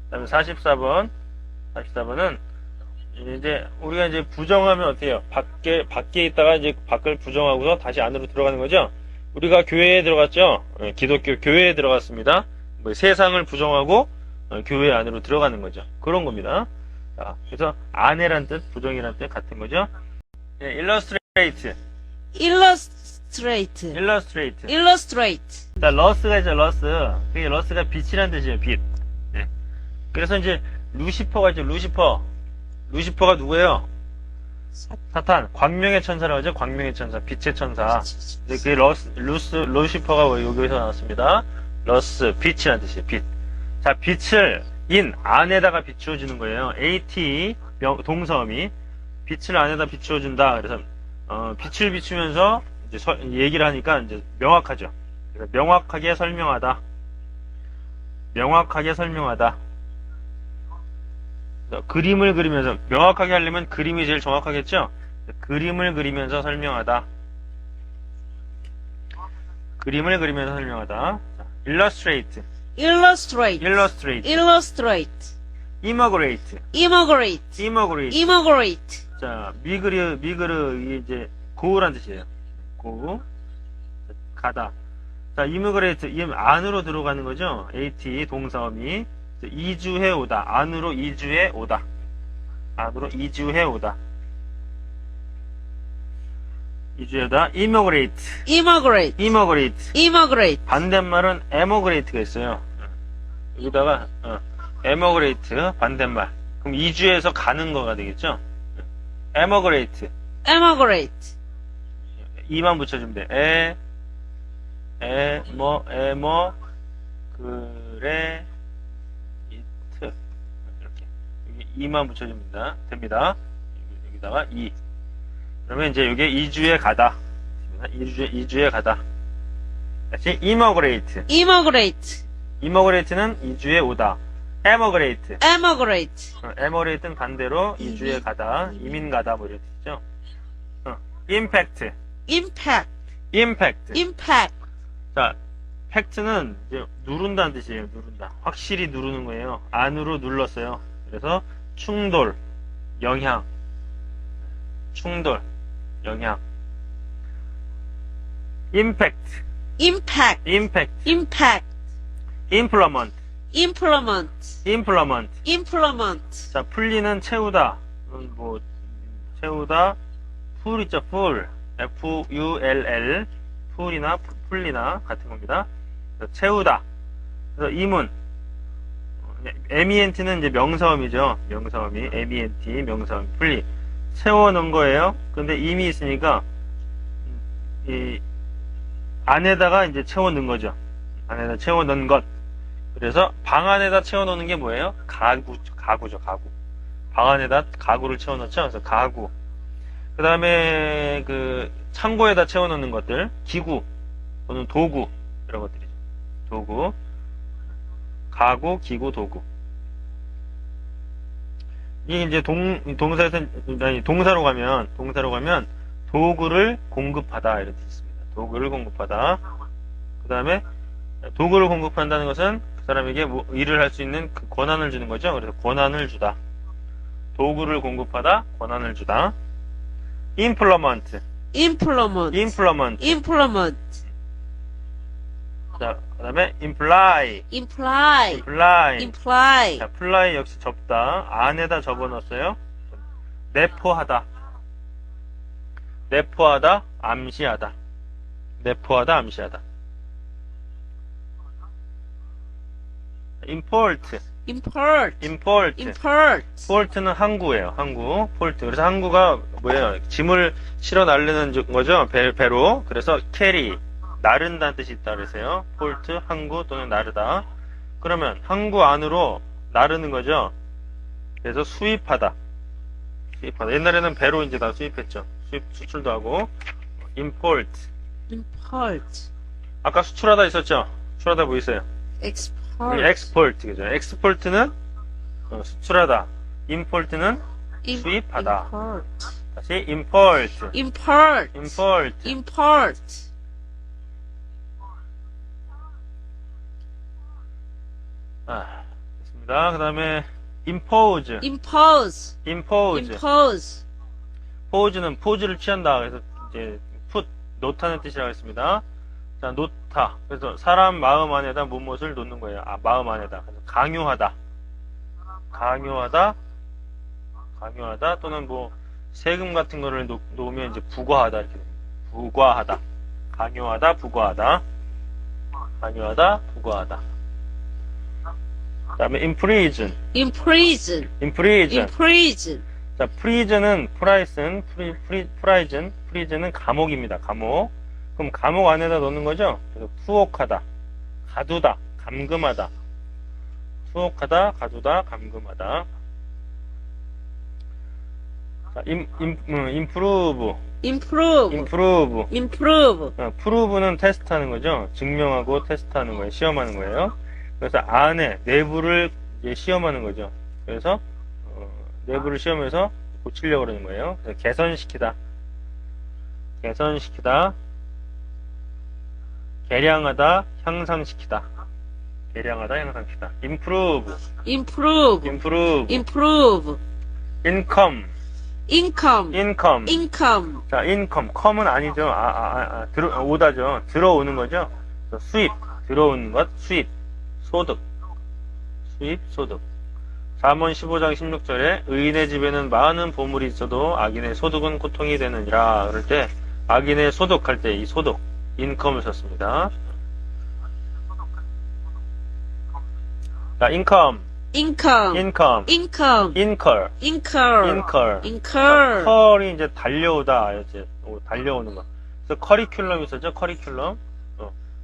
그다음에 44번. 44번은 이제 우리가 이제 부정하면 어떻게 해요? 밖에 있다가 이제 밖을 부정하고서 다시 안으로 들어가는 거죠? 우리가 교회에 들어갔죠? 기독교 교회에 들어갔습니다. 뭐 세상을 부정하고 교회 안으로 들어가는 거죠. 그런 겁니다. 자, 그래서 안에란 뜻, 부정이란 뜻 같은 거죠. 예, illustrate. illustrate, illustrate. illustrate, 자, 러스가 있죠, 러스. 그게 러스가 빛이란 뜻이에요, 빛. 예. 그래서 이제 루시퍼가 있죠, 루시퍼. 루시퍼가 누구예요? 사탄. 광명의 천사라고 하죠, 광명의 천사. 빛의 천사. 근데 그게 루시퍼가 여기서 나왔습니다. 러스, 빛이란 뜻이에요, 빛. 자, 빛을 안에다가 비추어주는 거예요. AT, 동사음이. 빛을 안에다 비추어준다. 그래서, 빛을 비추면서 이제 얘기를 하니까 이제 명확하죠. 그래서 명확하게 설명하다. 명확하게 설명하다. 그래서 그림을 그리면서, 명확하게 하려면 그림이 제일 정확하겠죠? 그림을 그리면서 설명하다. 그림을 그리면서 설명하다. 자, illustrate. illustrate, illustrate. illustrate, immigrate. immigrate, immigrate. immigrate, 자, 미그르, 이게 이제, 고우란 뜻이에요. 고우. 가다. 자, immigrate, 안으로 들어가는 거죠? AT, 동사음이. 이주해 오다. 안으로 이주해 오다. 안으로 이주해 오다. 이주해 오다. immigrate. immigrate, immigrate. immigrate, 반대말은 emigrate가 있어요. 여기다가, emigrate, 반대말. 그럼 이주해서 가는 거가 되겠죠? emigrate. emigrate, 이만 붙여주면 돼. 그래, 이트. 이렇게. 여기 이만 붙여줍니다. 됩니다. 여기다가 이. 그러면 이제 이게 이주에 가다. 이주에 가다. 다시, immigrate. immigrate, immigrate는 이주에 오다. emigrate. emigrate, emigrate는 반대로 이주에 가다. 이민 가다. 뭐 이런 뜻이죠. impact. impact, impact. impact, 자, 팩트는 이제 누른다는 뜻이에요. 누른다. 확실히 누르는 거예요. 안으로 눌렀어요. 그래서 충돌, 영향, 충돌, 영향. impact, impact, impact, impact, implement, implement, implement. implement, 자, 풀리는 채우다. 채우다. 풀 있죠, 풀. F-U-L-L. 풀이나 풀리나 같은 겁니다. 그래서 채우다. 그래서 이문. MENT는 이제 명사음이죠. 명사음이. MENT, 명사음. 풀리. 채워놓은 거예요. 근데 이미 있으니까, 이, 안에다가 이제 채워넣은 거죠. 안에다 채워넣은 것. 그래서 방 안에다 채워놓는 게 뭐예요? 가구죠, 가구. 방 안에다 가구를 채워넣죠. 그래서 가구. 그 다음에 창고에다 채워넣는 것들, 기구 또는 도구 이런 것들이죠. 도구, 가구, 기구, 도구. 이게 이제 동사로 가면 도구를 공급하다 이런 뜻이 있습니다. 도구를 공급하다. 그 다음에 도구를 공급한다는 것은 그 사람에게 일을 할 수 있는 그 권한을 주는 거죠. 그래서 권한을 주다. 도구를 공급하다, 권한을 주다. implement, implement, implement. implement, 자, 그 다음에 imply, imply, imply. imply, 자, apply 역시 접다. 안에다 접어넣었어요. 내포하다. 내포하다, 암시하다. 내포하다, 암시하다. import, import, import. import, 폴트는 항구예요. 항구. 폴트. 그래서 항구가 뭐예요? 짐을 실어 나르는 거죠. 배로. 그래서 carry. 나른다는 뜻이 있다 그래서요. 폴트, 항구 또는 나르다. 그러면 항구 안으로 나르는 거죠. 그래서 수입하다. 수입하다. 옛날에는 배로 이제 다 수입했죠. 수출도 하고. import. import, 아까 수출하다 있었죠? 수출하다 뭐 있어요? export, export. 그죠? export는 수출하다. import는 수입하다. import, 다시 import. import, import. import, 됐습니다. 됐습니다. 그 다음에 impose. impose, impose. impose, pose는 포즈를 취한다. 그래서 이제 put, 놓다는 뜻이라고 했습니다. 자, 놓다. 그래서 사람 마음 안에다 무엇을 놓는 거예요. 아, 마음 안에다. 그래서 강요하다. 강요하다. 강요하다. 또는 뭐 세금 같은 거를 놓으면 이제 부과하다. 이렇게 됩니다. 부과하다. 강요하다. 부과하다. 강요하다. 부과하다. 그 다음에 imprison. imprison, imprison. imprison, 자, prison은 prison은 감옥입니다. 감옥. 그럼 감옥 안에다 넣는 거죠? 그래서 투옥하다, 가두다, 감금하다. 투옥하다, 가두다, 감금하다. 자, improve. improve, improve. improve, prove는 테스트하는 거죠. 증명하고 테스트하는 거예요. 시험하는 거예요. 그래서 안에 내부를 이제 시험하는 거죠. 그래서 내부를 시험해서 고치려고 그러는 거예요. 그래서 개선시키다, 개선시키다, 개량하다, 향상시키다, 개량하다, 향상시키다. improve, improve, improve, improve, income, income, income. income, 자, income, come은 아니죠. 오다죠. 들어오는 거죠. 그래서 수입, 들어오는 것, 수입, 소득, 수입, 소득. 4문 15장 16절에 의인의 집에는 많은 보물이 있어도 악인의 소득은 고통이 되느니라. 그럴 때 악인의 소득 할 때 이 소득, 인컴을 썼습니다. 자, income, income, income, income, incur, incur, incur. incur, 컬이 이제 달려오다, 이제 달려오는 거. 그래서 커리큘럼이 있었죠. 커리큘럼.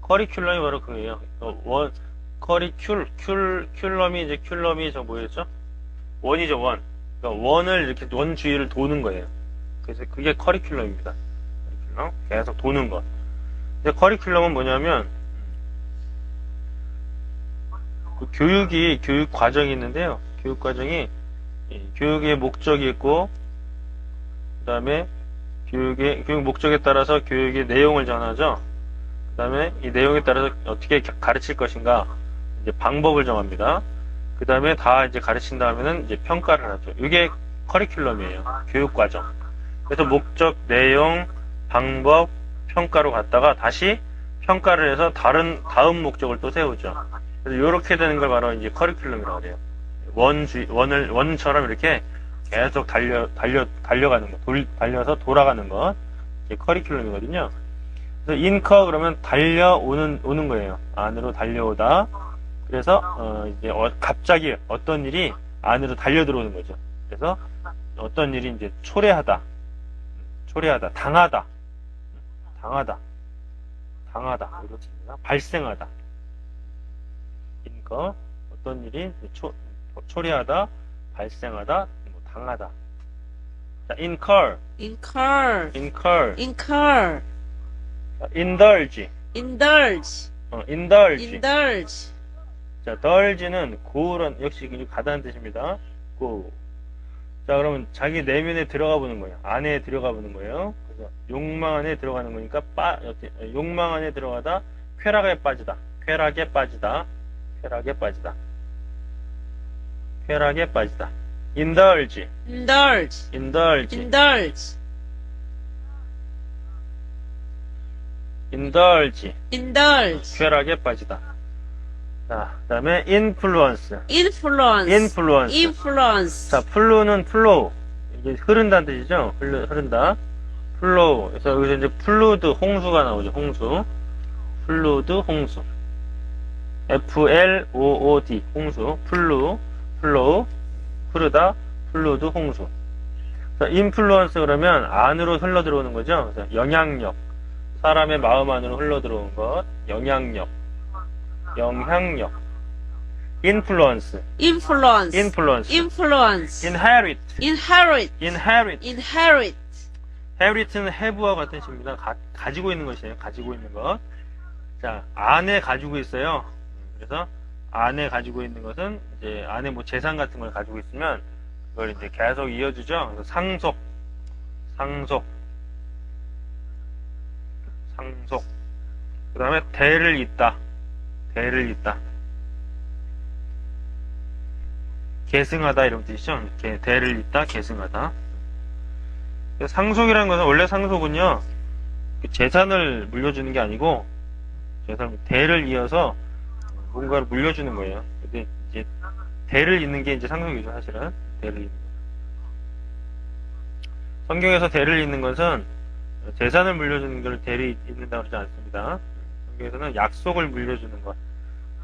커리큘럼이 바로 그거예요. 큘럼이 이제 큘럼이 저 뭐였죠? 원이죠, 원. 그러니까 원을 이렇게 원 주위를 도는 거예요. 그래서 그게 커리큘럼입니다. 커리큘럼 계속 도는 것. 근데 커리큘럼은 뭐냐면 그 교육 과정이 있는데요. 교육 과정이 교육의 목적이 있고 그다음에 교육 목적에 따라서 교육의 내용을 정하죠. 그다음에 이 내용에 따라서 어떻게 가르칠 것인가 이제 방법을 정합니다. 그 다음에 다 이제 가르친 다음에는 이제 평가를 하죠. 이게 커리큘럼이에요. 교육과정. 그래서 목적, 내용, 방법, 평가로 갔다가 다시 평가를 해서 다음 목적을 또 세우죠. 그래서 이렇게 되는 걸 바로 이제 커리큘럼이라고 해요. 원처럼 이렇게 계속 달려가는 것, 달려서 돌아가는 것. 이게 커리큘럼이거든요. 그래서 인커 그러면 오는 거예요. 안으로 달려오다. 그래서 이제 갑자기 어떤 일이 안으로 달려 들어오는 거죠. 그래서 어떤 일이 이제 초래하다, 당하다, 이렇습니다. 발생하다. 인거 어떤 일이 초래하다, 발생하다, 뭐 당하다. 자, incur, incur, incur, incur, 자, indulge, indulge, indulge. indulge, 자, dulge는 고우란 역시 가다는 뜻입니다. 고. 자, 그러면 자기 내면에 들어가 보는 거예요. 안에 들어가 보는 거예요. 그래서 욕망 안에 들어가는 거니까 욕망 안에 들어가다 쾌락에 빠지다. 쾌락에 빠지다. 쾌락에 빠지다. 쾌락에 빠지다. indulge, indulge, indulge, indulge, indulge. indulge, 쾌락에 빠지다. 자, 그 다음에 influence, influence, influence. influence, 자, 플루는 플로우. 이게 흐른다는 뜻이죠? 흐른다. 플로우. 그래서 여기서 이제 플루드, 홍수가 나오죠. 홍수. 플루드, 홍수. FLOOD, 홍수. 플로우. 흐르다. 플루드, 홍수. 자, 인플루언스 그러면 안으로 흘러 들어오는 거죠. 그래서 영향력. 사람의 마음 안으로 흘러 들어오는 것. 영향력. influence, influence, influence, influence, inherit, inherit, inherit. inherit, herit는 have와 같은 식입니다. 가지고 있는 것이에요. 가지고 있는 것. 자, 안에 가지고 있어요. 그래서 안에 가지고 있는 것은 이제 안에 뭐 재산 같은 걸 가지고 있으면 그걸 이제 계속 이어주죠. 그래서 상속. 그 다음에 대를 잇다. 계승하다 이런 뜻이죠. 대를 잇다, 계승하다. 상속이라는 것은 원래 상속은요 재산을 물려주는 게 아니고 대를 이어서 뭔가를 물려주는 거예요. 근데 이제 대를 잇는 게 이제 상속이죠, 사실은. 대를 잇는 거. 성경에서 대를 잇는 것은 재산을 물려주는 걸 대를 잇는다고 그러지 않습니다. 성경에서는 약속을 물려주는 것,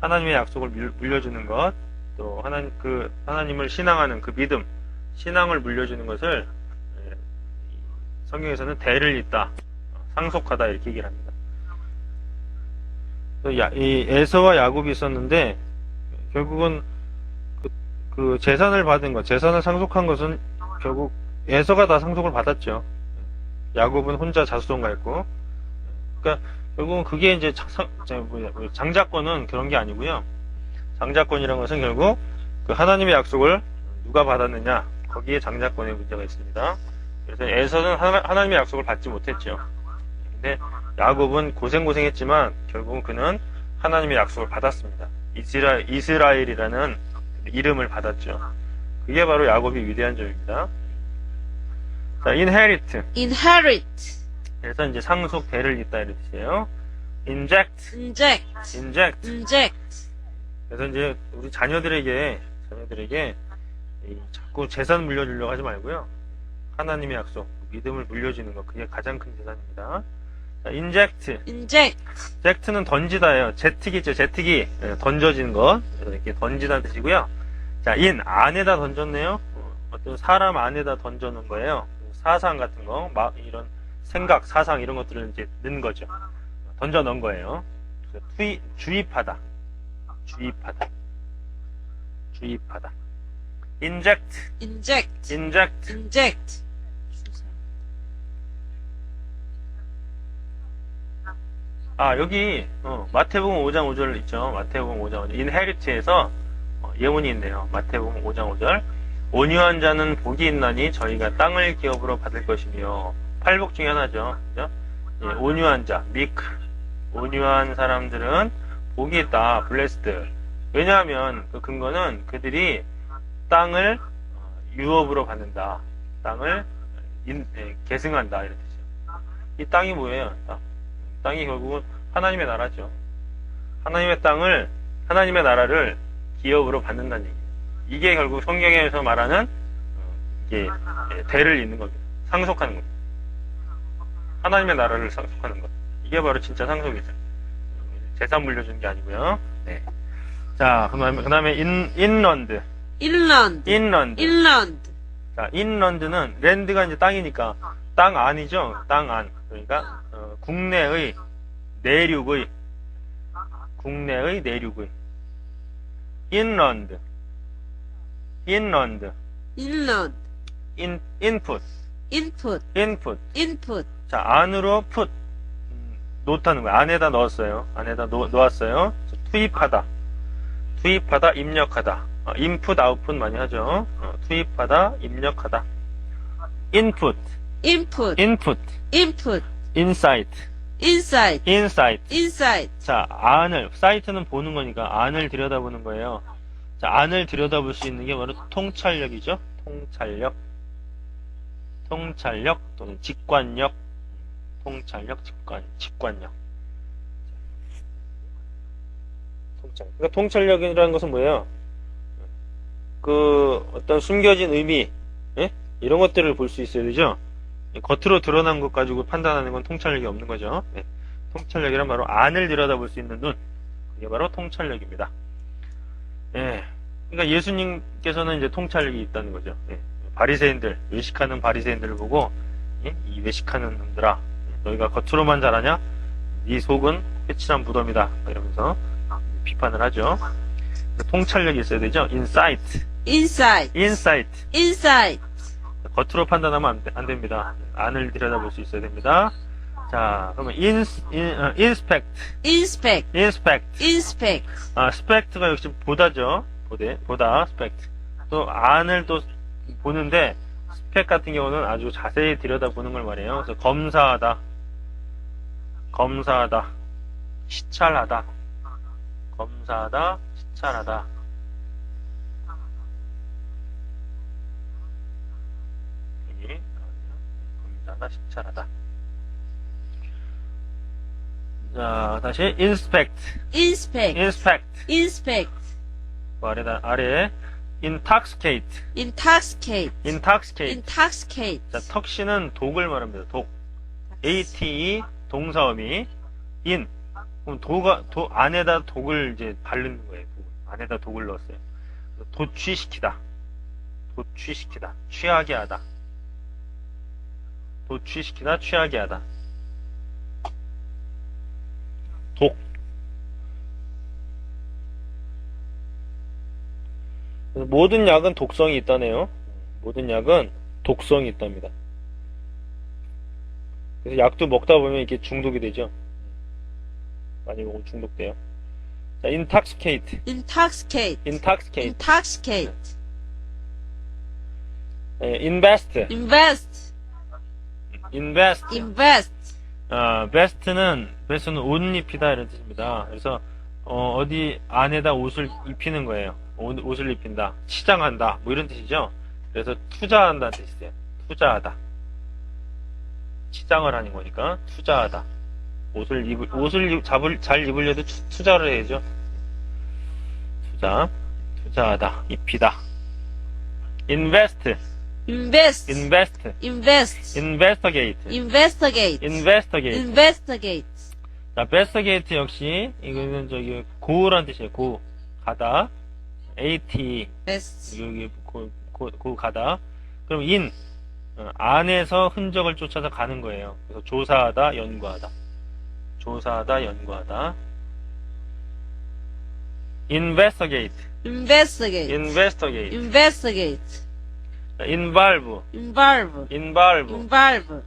하나님의 약속을 물려주는 것, 또 하나님을 신앙하는 그 믿음, 신앙을 물려주는 것을 성경에서는 대를 잇다, 상속하다 이렇게 얘기를 합니다. 이 에서와 야곱이 있었는데 결국은 그 재산을 받은 것, 재산을 상속한 것은 결국 에서가 다 상속을 받았죠. 야곱은 혼자 자수성가했고, 그러니까 결국은 그게 이제 장자권은 그런 게 아니고요. 장자권이라는 것은 결국 그 하나님의 약속을 누가 받았느냐, 거기에 장자권의 문제가 있습니다. 그래서 에서는 하나님의 약속을 받지 못했죠. 근데 야곱은 고생했지만 결국은 그는 하나님의 약속을 받았습니다. 이스라엘이라는 이름을 받았죠. 그게 바로 야곱이 위대한 점입니다. 자, inherit. inherit, 그래서 이제 상속, 대를 잇다 이런 뜻이에요. inject. inject, 그래서 이제 우리 자녀들에게 자꾸 재산 물려주려고 하지 말고요. 하나님의 약속, 믿음을 물려주는 것, 그게 가장 큰 재산입니다. 자, inject. inject는 던지다예요. 제트기죠, 제트기. 던져지는 것. 이렇게 던지다는 뜻이고요. 자, 안에다 던졌네요. 어떤 사람 안에다 던져놓은 거예요. 사상 같은 거, 이런 생각, 사상 이런 것들을 이제 넣은 거죠. 던져 넣은 거예요. 주입하다. inject. 여기 마태복음 5장 5절 있죠. 마태복음 5장 5절. inherit에서 예문이 있네요. 마태복음 5장 5절. 온유한 자는 복이 있나니 저희가 땅을 기업으로 받을 것이며, 팔복 중에 하나죠. 그죠? 예, 온유한 자, 온유한 사람들은 복이 있다, blessed. 왜냐하면 그 근거는 그들이 땅을 유업으로 받는다, 땅을 계승한다 이런 뜻이죠. 이 땅이 뭐예요? 땅이 결국은 하나님의 나라죠. 하나님의 나라를 기업으로 받는다는 얘기예요. 이게 결국 성경에서 말하는 이게 대를 잇는 겁니다. 상속하는 겁니다. 하나님의 나라를 상속하는 것. 이게 바로 진짜 상속이죠. 재산 물려주는 게 아니고요. 네. 자, 그 다음에 inland. 자, inland는 랜드가 이제 땅이니까 땅 안이죠. 땅 안. 그러니까 국내의 내륙의 inland. input, 자, 안으로 put. 놓다는 거야. 안에다 넣었어요. 놓았어요. 투입하다, 입력하다. input, output 많이 하죠. 투입하다, 입력하다. input, insight. 자, 사이트는 보는 거니까 안을 들여다보는 거예요. 자, 안을 들여다볼 수 있는 게 바로 통찰력이죠. 통찰력 또는 직관력. 직관력. 그러니까 통찰력이라는 것은 뭐예요? 그 어떤 숨겨진 의미, 이런 것들을 볼 수 있어야 되죠. 겉으로 드러난 것 가지고 판단하는 건 통찰력이 없는 거죠. 통찰력이란 바로 안을 들여다볼 수 있는 눈. 그게 바로 통찰력입니다. 그러니까 예수님께서는 이제 통찰력이 있다는 거죠. 바리새인들, 외식하는 바리새인들을 보고, 이 외식하는 놈들아, 너희가 겉으로만 잘하냐? 네 속은 회칠한 무덤이다. 이러면서 비판을 하죠. 통찰력이 있어야 되죠. insight. 겉으로 판단하면 안 됩니다. 안을 들여다볼 수 있어야 됩니다. 자, 그러면 inspect. spect가 역시 보다죠. 보다, spect. 또 안을 또 보는데 spec 같은 경우는 아주 자세히 들여다보는 걸 말해요. 그래서 검사하다, 시찰하다. 식찰하다, 식찰하다. 자, 다시 inspect, inspect, inspect. inspect, 아래 intoxicate, intoxicate, intoxicate. intoxicate, 자, 턱시는 독을 말합니다. 독. ate 동사음이 in. 그럼 독 안에다 독을 이제 바르는 거예요. 독을. 안에다 독을 넣었어요. 도취시키다. 도취시키다. 취하게 하다. 도취시키다, 취하게 하다. 독. 모든 약은 독성이 있다네요. 모든 약은 독성이 있답니다. 그래서 약도 먹다 보면 이게 중독이 되죠. 많이 먹으면 중독돼요. 자, intoxicate, intoxicate, intoxicate, intoxicate, invest, invest, invest. invest, best는 옷 입히다 이런 뜻입니다. 그래서 어디 안에다 옷을 입히는 거예요. 옷을 입힌다, 치장한다, 뭐 이런 뜻이죠. 그래서 투자한다는 뜻이에요. 투자하다. 치장을 하는 거니까 투자하다. 잘 입으려도 투자를 해야죠. 투자하다, 입히다. invest, invest, invest, invest, investigate, investigate, investigate. investigate, 자, investigate 역시 이거는 저기 고란 뜻이에요. 가다. at best, 여기 가다. 그럼 in 안에서 흔적을 쫓아서 가는 거예요. 그래서 조사하다, 연구하다. 조사하다, 연구하다. investigate, investigate, investigate. investigate, involve, involve, involve. involve,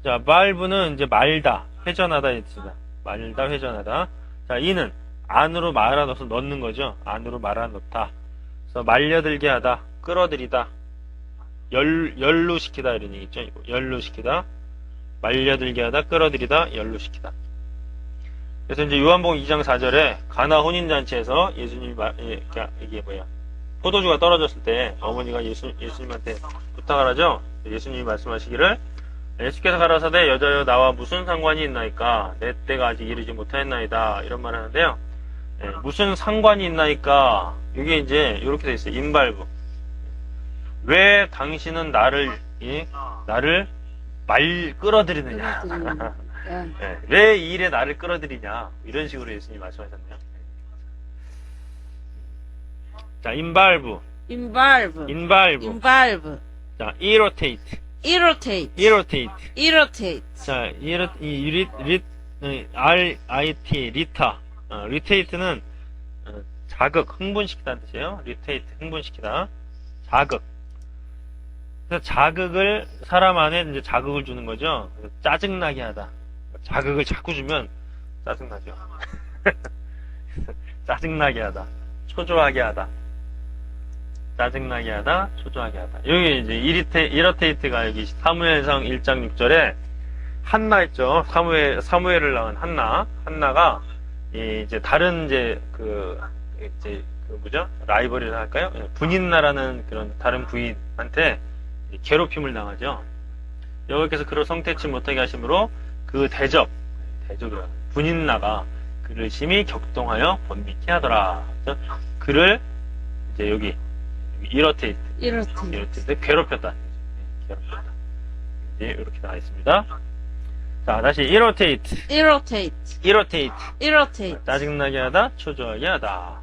자, valve는 이제 말다, 회전하다 있습니다. 말다, 회전하다. 자, in은 안으로 말아 넣어서 넣는 거죠. 안으로 말아 넣다. 그래서 말려들게 하다, 끌어들이다, 연루시키다 이런 얘기죠. 연루시키다, 말려들게 하다, 끌어들이다, 연루시키다. 그래서 이제 요한복음 2장 4절에 가나 혼인잔치에서 예수님이 이게 뭐야? 포도주가 떨어졌을 때 어머니가 예수님한테 부탁을 하죠. 예수님이 말씀하시기를 예수께서 가라사대 여자여 나와 무슨 상관이 있나이까 내 때가 아직 이르지 못하였나이다 이런 말을 하는데요. 무슨 상관이 있나이까 이게 이제 이렇게 돼 있어요. 인발부. 왜 당신은 나를 끌어들이느냐? 왜 이 일에 나를 끌어들이냐? 이런 식으로 예수님이 말씀하셨네요. 자, involve, involve, involve. involve, 자, irritate, irritate, irritate. irritate, 자, RIT, 리타. irritate는 자극, 흥분시키다는 뜻이에요. irritate, 흥분시키다. 자극. 그래서 자극을, 사람 안에 이제 자극을 주는 거죠. 그래서 짜증나게 하다. 자극을 자꾸 주면 짜증나죠. 짜증나게 하다. 초조하게 하다. 짜증나게 하다. 초조하게 하다. 여기 이제 irritate가 여기 사무엘상 1장 6절에 한나 있죠. 사무엘을 낳은 한나가 이제 다른 이제 뭐죠? 라이벌이라 할까요? 분인나라는 그런 다른 부인한테 괴롭힘을 당하죠. 여호와께서 그를 성택치 못하게 하심으로 그 대적이라 분인나가 그를 심히 격동하여 번민케 하더라. 그를 이제 여기 irritate, 괴롭혔다. 이제 이렇게 나와 있습니다. 자, 다시 irritate, irritate, irritate. irritate. 짜증나게 하다, 초조하게 하다.